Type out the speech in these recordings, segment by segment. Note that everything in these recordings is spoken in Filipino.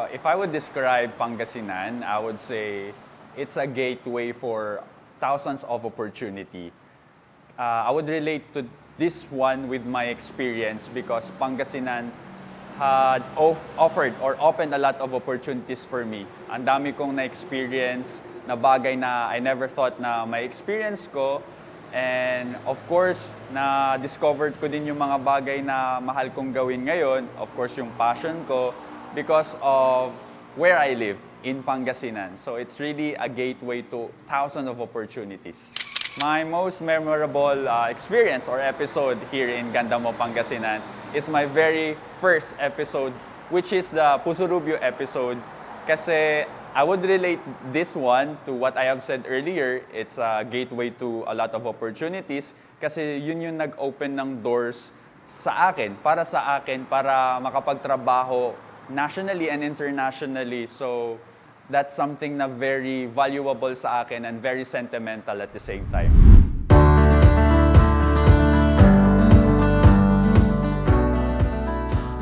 If I would describe Pangasinan, I would say it's a gateway for thousands of opportunity. I would relate to this one with my experience because Pangasinan had offered or opened a lot of opportunities for me. Ang dami kong na-experience na bagay na I never thought na may experience ko. And of course, na-discovered ko din yung mga bagay na mahal kong gawin ngayon. Of course, yung passion ko because of where I live in Pangasinan. So it's really a gateway to thousands of opportunities. My most memorable experience or episode here in Ganda Mo, Pangasinan is my very first episode, which is the Pusurubyo episode. Kasi I would relate this one to what I have said earlier. It's a gateway to a lot of opportunities kasi yun yung nag-open ng doors sa akin, para makapagtrabaho nationally and internationally. So that's something na very valuable sa akin and very sentimental at the same time.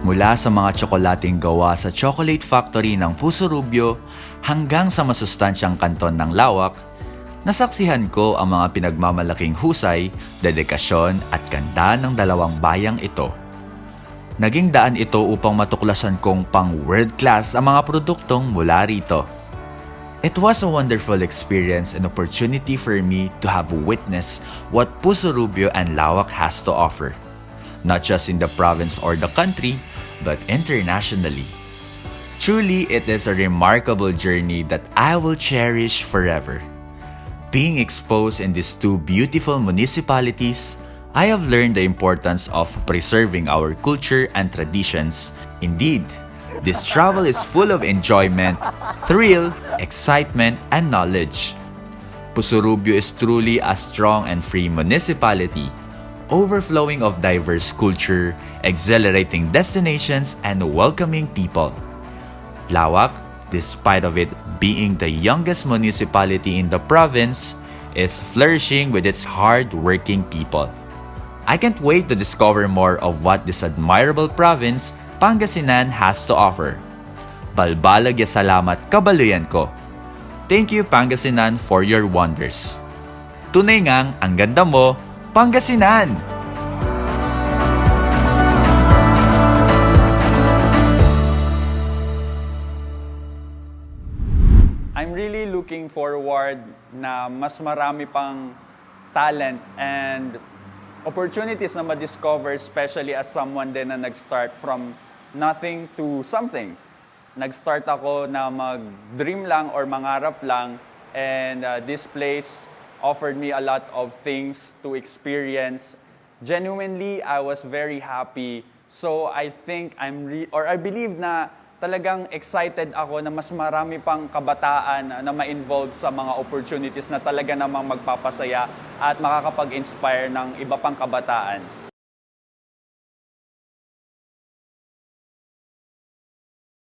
Mula sa mga tsokolating gawa sa chocolate factory ng Pusurubyo hanggang sa masustansyang kanton ng Lawak, nasaksihan ko ang mga pinagmamalaking husay, dedikasyon at ganda ng dalawang bayang ito. Naging daan ito upang matuklasan kong pang world class ang mga produktong mula rito. It was a wonderful experience and opportunity for me to have witnessed what Pusurubyo and Lawak has to offer, not just in the province or the country, but internationally. Truly, it is a remarkable journey that I will cherish forever. Being exposed in these two beautiful municipalities, I have learned the importance of preserving our culture and traditions. Indeed, this travel is full of enjoyment, thrill, excitement, and knowledge. Pusurubyo is truly a strong and free municipality, overflowing of diverse culture, exhilarating destinations, and welcoming people. Lawak, despite of it being the youngest municipality in the province, is flourishing with its hard-working people. I can't wait to discover more of what this admirable province, Pangasinan, has to offer. Balbalag ya salamat kabaluyan ko. Thank you, Pangasinan, for your wonders. Tunay ngang ang ganda mo, Pangasinan! I'm really looking forward na mas marami pang talent and opportunities na ma-discover, especially as someone din na nag-start from nothing to something. Nag-start ako na mag-dream lang or mangarap lang, and this place offered me a lot of things to experience. Genuinely, I was very happy. So I think I believe na talagang excited ako na mas marami pang kabataan na ma-involve sa mga opportunities na talaga namang magpapasaya at makakapag-inspire ng iba pang kabataan.